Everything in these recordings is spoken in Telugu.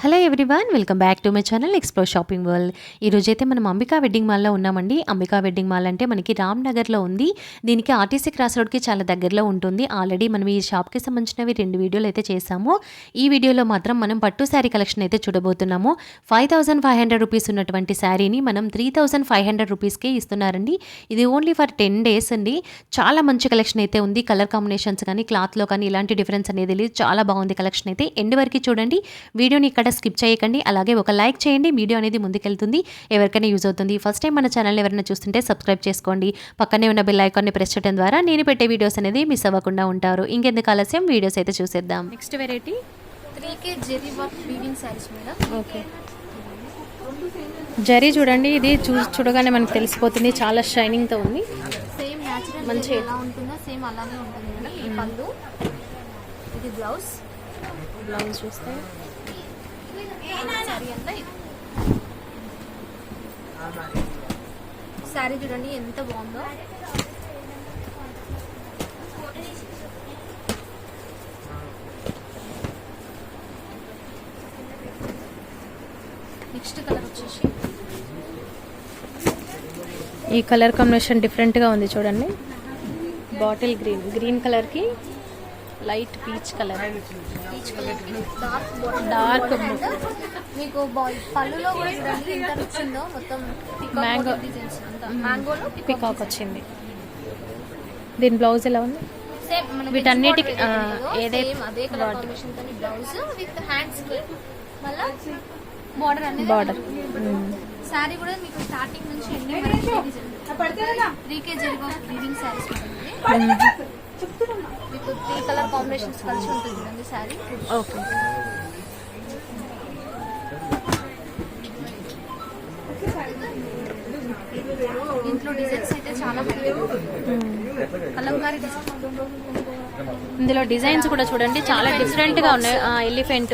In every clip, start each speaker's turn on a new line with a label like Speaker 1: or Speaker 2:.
Speaker 1: Hello everyone, welcome back to my channel explore shopping world. ఈరోజైతే మనం అంబికా వెడ్డింగ్ మాల్లో ఉన్నామండి. అంబికా వెడ్డింగ్ మాల్ అంటే మనకి రామ్నగర్లో ఉంది. దీనికి ఆర్టీసీ క్రాస్ రోడ్కి చాలా దగ్గరలో ఉంటుంది. ఆల్రెడీ మనం ఈ షాప్కి సంబంధించినవి 2 వీడియోలు అయితే చేసాము. ఈ వీడియోలో మాత్రం మనం పట్టు శారీ కలెక్షన్ అయితే చూడబోతున్నాము. 5500 రూపీస్ ఉన్నటువంటి శారీని మనం 3500 రూపీస్కే ఇస్తున్నారండి. ఇది ఓన్లీ ఫర్ 10 డేస్ అండి. చాలా మంచి కలెక్షన్ అయితే ఉంది. కలర్ కాంబినేషన్స్ కానీ క్లాత్లో కానీ ఇలాంటి డిఫరెన్స్ అనేది లేదు. చాలా బాగుంది కలెక్షన్ అయితే. ఎండ్ వరకు చూడండి. వీడియోని ఇక్కడ స్కిప్ చేయకండి. అలాగే ఒక లైక్ చేయండి. వీడియో అనేది ముందుకెళ్తుంది, ఎవరికైనా యూజ్ అవుతుంది. ఫస్ట్ టైం మన ఛానల్ ఎవరైనా చూస్తుంటే సబ్స్క్రైబ్ చేసుకోండి. పక్కనే ఉన్న బెల్ ఐకాన్ని ప్రెస్ చేయడం ద్వారా నేను పెట్టే వీడియోస్ అనేది మిస్ అవ్వకుండా ఉంటారు. ఇంకెందుకు ఆలస్యం, వీడియోస్ అయితే చూసేద్దాం. Next variety
Speaker 2: 3K zari work weaving saris madam.
Speaker 1: Okay, zari చూడండి. ఇది చూడగానే మనకు తెలిసిపోతుంది, చాలా షైనింగ్ తో ఉంది.
Speaker 2: సేమ్ న్యాచురల్ మంచి ఎలా ఉంటుందో సేమ్ అలానే ఉంటుంది మేడం. ఈ పళ్ళు, ఇది బ్లౌజ్
Speaker 1: చూస్తే
Speaker 2: సారీ అంతా సారీ చూడండి ఎంత బాగుందో. నెక్స్ట్ కలర్ వచ్చేసి
Speaker 1: ఈ కలర్ కాంబినేషన్ డిఫరెంట్ గా ఉంది చూడండి. బాటిల్ గ్రీన్ కలర్ కి లైట్ పీచ్ కలర్, డార్క్
Speaker 2: మీకు పళ్ళులో కూడా చూడండి ఎంత రిచ్ ఉందో. మొత్తం
Speaker 1: మ్యాంగో
Speaker 2: డిజైన్స్ అంతా మ్యాంగోలో
Speaker 1: పికాక్ వచ్చింది. దీని బ్లౌజ్ ఎలా ఉంది?
Speaker 2: సేమ్ మనకి
Speaker 1: వీటన్నిటికి
Speaker 2: ఏదైతే అదే కలర్ కాంబినేషన్ తో బ్లౌజ్ విత్ హ్యాండ్స్ కి మళ్ళా బోర్డర్ అనేది
Speaker 1: బార్డర్.
Speaker 2: సారీ కూడా మీకు స్టార్టింగ్ నుంచి ఎండింగ్ వరకు 3K zari work weaving saris ఉంటుంది. మీకు 3 కలర్ కాంబినేషన్స్ కలిసి ఉంటుంది చూడండి సారీ.
Speaker 1: ఓకే,
Speaker 2: ఇంట్లో డిజైన్స్ అయితే చాలా కలంకారీ డిజైన్.
Speaker 1: ఇందులో డిజైన్స్ కూడా చూడండి చాలా డిఫరెంట్ గా ఉన్నాయి. ఎలిఫెంట్,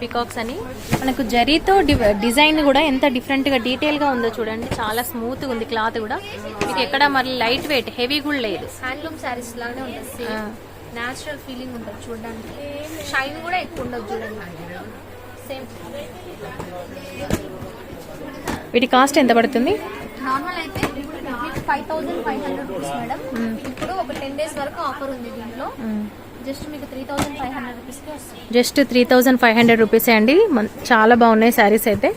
Speaker 1: పికాక్స్ అని మనకు జరీతో డిజైన్ కూడా ఎంత డిఫరెంట్ గా డీటెయిల్ గా ఉందో చూడండి. చాలా స్మూత్ గా ఉంది క్లాత్ కూడా. మీకు ఎక్కడ మరి లైట్ వెయిట్ హెవీ కూడా లేదు.
Speaker 2: హ్యాండ్లూమ్ సారీస్ లాగానే ఉంటుంది. న్యాచురల్ ఫీలింగ్ ఉంటుంది చూడడానికి. షైన్ కూడా ఎక్కువ ఉండదు చూడండి. సేమ్
Speaker 1: వీటి కాస్ట్ ఎంత పడుతుంది?
Speaker 2: నార్మల్ అయితే 5500 రూపీస్ మేడం. ఇప్పుడు ఒక 10 డేస్ వరకు ఆఫర్ ఉంది దీంట్లో. జస్ట్ మీకు 3500 రూపీస్కి వస్తుంది.
Speaker 1: జస్ట్ 3500 రూపీసే అండి. చాలా బాగున్నాయి శారీస్ అయితే.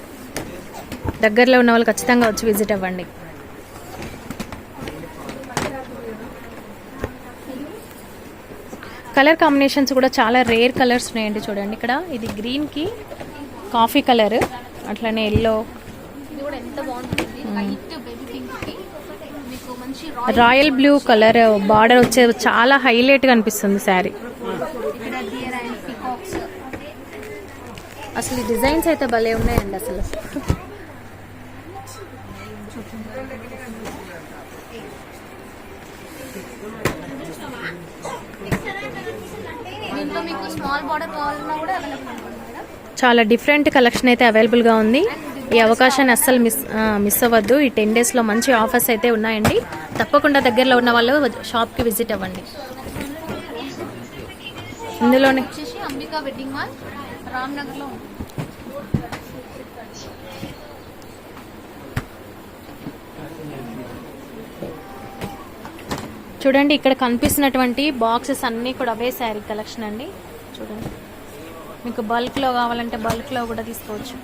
Speaker 1: దగ్గరలో ఉన్న వాళ్ళు ఖచ్చితంగా వచ్చి విజిట్ అవ్వండి. కలర్ కాంబినేషన్స్ కూడా చాలా రేర్ కలర్స్ ఉన్నాయండి చూడండి. ఇక్కడ ఇది గ్రీన్ కి కాఫీ కలర్, అట్లనే ఎల్లో,
Speaker 2: ఇది కూడా ఎంత బాగుంటుంది. లైట్ బేబీ పింక్ కి మీకు మంచి
Speaker 1: రాయల్ బ్లూ కలర్ బార్డర్ వచ్చే చాలా హైలైట్ గా అనిపిస్తుంది శారీ.
Speaker 2: ఇక్కడ డియర్ అండ్ పీకాక్స్.
Speaker 1: అసలు ఈ డిజైన్స్ అయితే భలే ఉన్నాయండి అసలు.
Speaker 2: దీంట్లో మీకు స్మాల్ బార్డర్ కావాలన్నా కూడా అవైలబుల్ ఉంటుంది మేడం.
Speaker 1: చాలా డిఫరెంట్ కలెక్షన్ అయితే అవైలబుల్గా ఉంది. ఈ అవకాశాన్ని అస్సలు మిస్ అవ్వద్దు. ఈ 10 డేస్లో మంచి ఆఫర్స్ అయితే ఉన్నాయండి. తప్పకుండా దగ్గరలో ఉన్న వాళ్ళు షాప్కి విజిట్ అవ్వండి. ఇందులోనే
Speaker 2: వచ్చేసి అంబికా వెడ్డింగ్ మాల్ రామ్నగర్లో ఉంది.
Speaker 1: చూడండి, ఇక్కడ కనిపిస్తున్నటువంటి బాక్సెస్ అన్నీ కూడా అవే శారీ కలెక్షన్ అండి. చూడండి, మీకు బల్క్లో కావాలంటే బల్క్లో కూడా తీసుకోవచ్చు.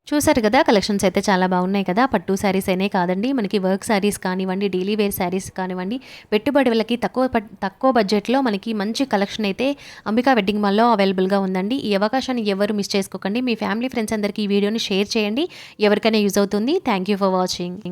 Speaker 1: చూసారు కదా, కలెక్షన్స్ అయితే చాలా బాగున్నాయి కదా. పట్టు శారీస్ అయినే కాదండి, మనకి వర్క్ శారీస్ కానివ్వండి, డైలీ వేర్ శారీస్ కానివ్వండి, పెట్టుబడి వాళ్ళకి తక్కువ బడ్జెట్లో మనకి మంచి కలెక్షన్ అయితే అంబికా వెడ్డింగ్ మాల్లో అవైలబుల్గా ఉందండి. ఈ అవకాశాన్ని ఎవరు మిస్ చేసుకోకండి. మీ ఫ్యామిలీ ఫ్రెండ్స్ అందరికీ ఈ వీడియోని షేర్ చేయండి. ఎవరికైనా యూజ్ అవుతుంది. Thank you for watching.